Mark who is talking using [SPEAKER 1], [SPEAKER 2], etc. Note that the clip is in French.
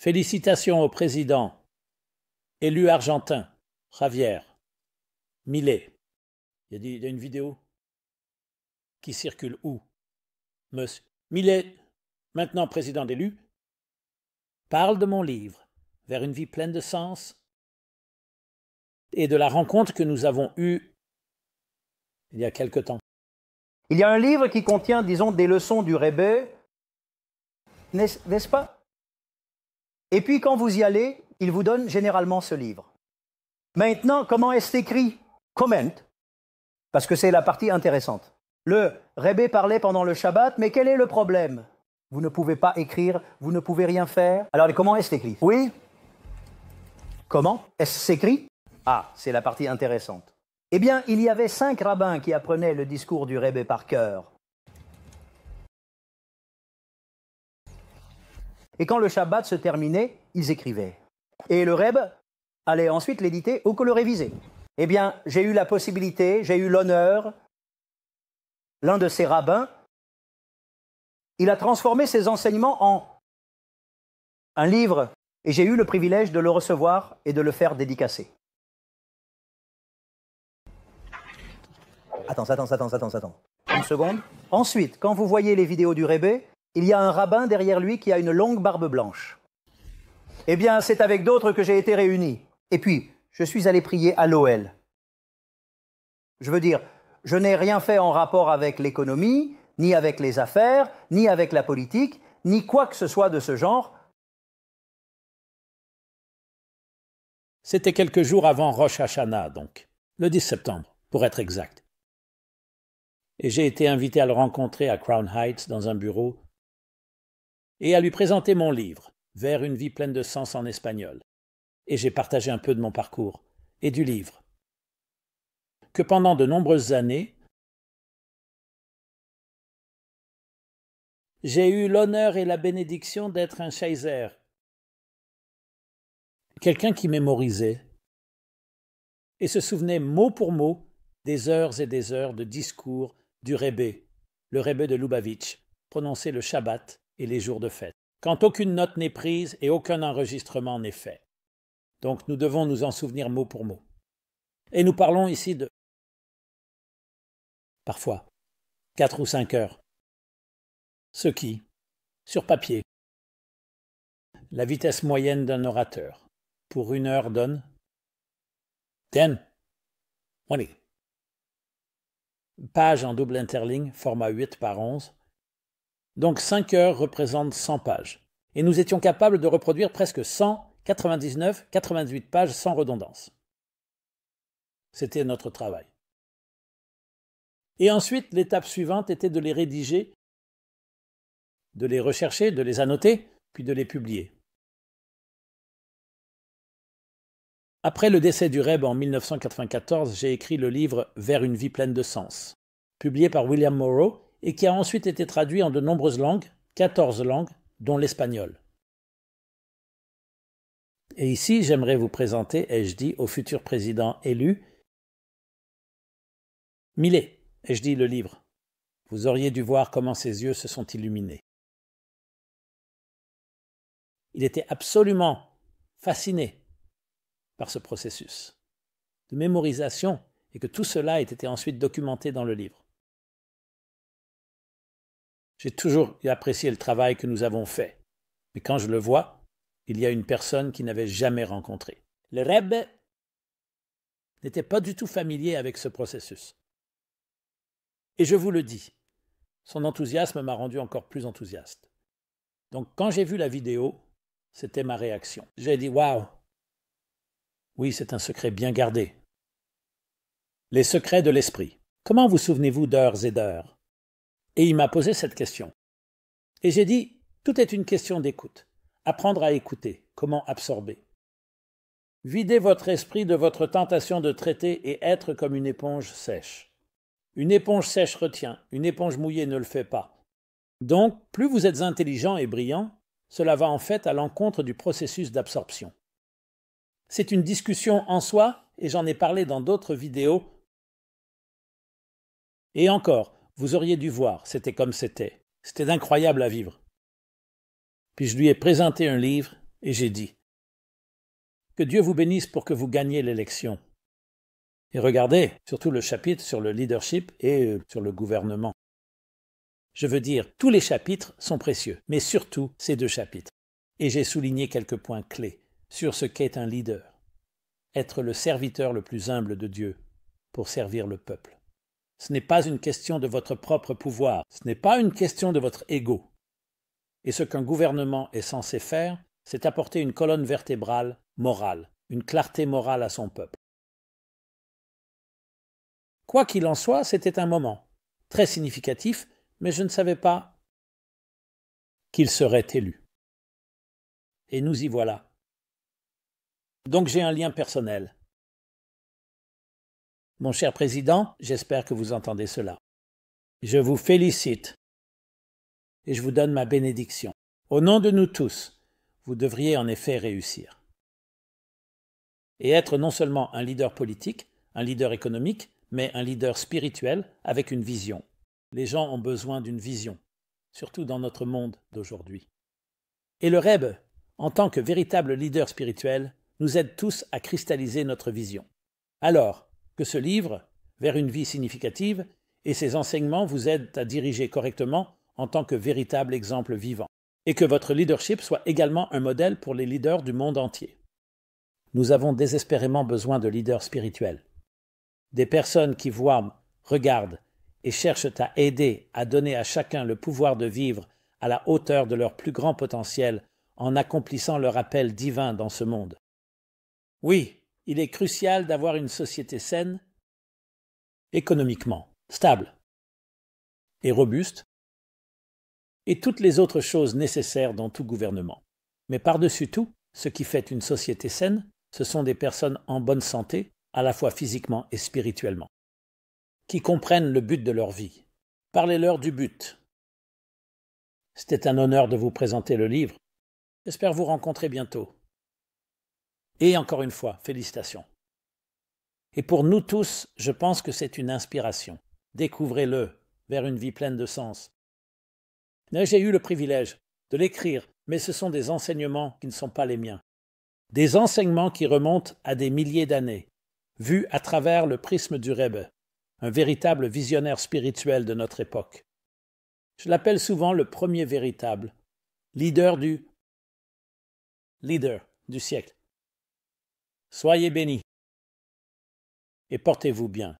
[SPEAKER 1] Félicitations au président, élu argentin, Javier Milei. Il y a une vidéo qui circule où Monsieur Milei, maintenant président élu, parle de mon livre, Vers une vie pleine de sens, et de la rencontre que nous avons eue il y a quelque temps.
[SPEAKER 2] Il y a un livre qui contient, disons, des leçons du Rebbe, n'est-ce pas? Et puis quand vous y allez, il vous donne généralement ce livre. Maintenant, comment est-ce écrit? Comment, parce que c'est la partie intéressante. Le Rebbe parlait pendant le Shabbat, mais quel est le problème? Vous ne pouvez pas écrire, vous ne pouvez rien faire. Alors comment est-ce écrit? Oui? Comment est-ce s'écrit? Ah, c'est la partie intéressante. Eh bien, il y avait 5 rabbins qui apprenaient le discours du Rebbe par cœur. Et quand le Shabbat se terminait, ils écrivaient. Et le Rebbe allait ensuite l'éditer ou que le réviser. Eh bien, j'ai eu la possibilité, j'ai eu l'honneur, l'un de ces rabbins, il a transformé ses enseignements en un livre, et j'ai eu le privilège de le recevoir et de le faire dédicacer. Attends. Une seconde. Ensuite, quand vous voyez les vidéos du Rebbe, il y a un rabbin derrière lui qui a une longue barbe blanche. Eh bien, c'est avec d'autres que j'ai été réuni. Et puis, je suis allé prier à l'OL. Je veux dire, je n'ai rien fait en rapport avec l'économie, ni avec les affaires, ni avec la politique, ni quoi que ce soit de ce genre.
[SPEAKER 1] C'était quelques jours avant Rosh Hashanah, donc, le 10 septembre, pour être exact. Et j'ai été invité à le rencontrer à Crown Heights dans un bureau et à lui présenter mon livre, Vers une vie pleine de sens en espagnol. Et j'ai partagé un peu de mon parcours et du livre. Que pendant de nombreuses années, j'ai eu l'honneur et la bénédiction d'être un Shazer, quelqu'un qui mémorisait et se souvenait mot pour mot des heures et des heures de discours du Rebbe, le Rebbe de Lubavitch, prononcé le Shabbat et les jours de fête, quand aucune note n'est prise et aucun enregistrement n'est fait. Donc nous devons nous en souvenir mot pour mot. Et nous parlons ici de, parfois, 4 ou 5 heures. Ce qui, sur papier, la vitesse moyenne d'un orateur, pour 1 heure donne 10, 20. Page en double interligne, format 8 par 11. Donc 5 heures représentent 100 pages. Et nous étions capables de reproduire presque 199, 88 pages sans redondance. C'était notre travail. Et ensuite, l'étape suivante était de les rédiger, de les rechercher, de les annoter, puis de les publier. Après le décès du Rebbe en 1994, j'ai écrit le livre Vers une vie pleine de sens, publié par William Morrow et qui a ensuite été traduit en de nombreuses langues, 14 langues, dont l'espagnol. Et ici, j'aimerais vous présenter, ai-je dit, au futur président élu, Milei, ai-je dit le livre. Vous auriez dû voir comment ses yeux se sont illuminés. Il était absolument fasciné par ce processus de mémorisation et que tout cela ait été ensuite documenté dans le livre. J'ai toujours apprécié le travail que nous avons fait, mais quand je le vois, il y a une personne qui n'avait jamais rencontré. Le Rebbe n'était pas du tout familier avec ce processus. Et je vous le dis, son enthousiasme m'a rendu encore plus enthousiaste. Donc quand j'ai vu la vidéo, c'était ma réaction. J'ai dit « Waouh !» Oui, c'est un secret bien gardé. Les secrets de l'esprit. Comment vous souvenez-vous d'heures et d'heures? Et il m'a posé cette question. Et j'ai dit, tout est une question d'écoute. Apprendre à écouter, comment absorber. Videz votre esprit de votre tentation de traiter et être comme une éponge sèche. Une éponge sèche retient, une éponge mouillée ne le fait pas. Donc, plus vous êtes intelligent et brillant, cela va en fait à l'encontre du processus d'absorption. C'est une discussion en soi, et j'en ai parlé dans d'autres vidéos. Et encore, vous auriez dû voir, c'était comme c'était. C'était incroyable à vivre. Puis je lui ai présenté un livre, Et j'ai dit, que Dieu vous bénisse pour que vous gagniez l'élection. Et regardez, surtout le chapitre sur le leadership et sur le gouvernement. Je veux dire, tous les chapitres sont précieux, mais surtout ces 2 chapitres. Et j'ai souligné quelques points clés sur ce qu'est un leader. Être le serviteur le plus humble de Dieu pour servir le peuple. Ce n'est pas une question de votre propre pouvoir, ce n'est pas une question de votre ego. Et ce qu'un gouvernement est censé faire, c'est apporter une colonne vertébrale morale, une clarté morale à son peuple. Quoi qu'il en soit, c'était un moment très significatif, mais je ne savais pas qu'il serait élu. Et nous y voilà. Donc j'ai un lien personnel. Mon cher président, j'espère que vous entendez cela. Je vous félicite et je vous donne ma bénédiction. Au nom de nous tous, vous devriez en effet réussir. Et être non seulement un leader politique, un leader économique, mais un leader spirituel avec une vision. Les gens ont besoin d'une vision, surtout dans notre monde d'aujourd'hui. Et le Rebbe, en tant que véritable leader spirituel, nous aide tous à cristalliser notre vision. Alors que ce livre, Vers une vie significative, et ses enseignements vous aident à diriger correctement en tant que véritable exemple vivant, et que votre leadership soit également un modèle pour les leaders du monde entier. Nous avons désespérément besoin de leaders spirituels, des personnes qui voient, regardent et cherchent à aider à donner à chacun le pouvoir de vivre à la hauteur de leur plus grand potentiel en accomplissant leur appel divin dans ce monde. Oui, il est crucial d'avoir une société saine, économiquement, stable et robuste, et toutes les autres choses nécessaires dans tout gouvernement. Mais par-dessus tout, ce qui fait une société saine, ce sont des personnes en bonne santé, à la fois physiquement et spirituellement, qui comprennent le but de leur vie. Parlez-leur du but. C'était un honneur de vous présenter le livre. J'espère vous rencontrer bientôt. Et encore une fois, félicitations. Et pour nous tous, je pense que c'est une inspiration. Découvrez-le vers une vie pleine de sens. J'ai eu le privilège de l'écrire, mais ce sont des enseignements qui ne sont pas les miens. Des enseignements qui remontent à des milliers d'années, vus à travers le prisme du Rebbe, un véritable visionnaire spirituel de notre époque. Je l'appelle souvent le premier véritable leader du siècle. Soyez bénis et portez-vous bien.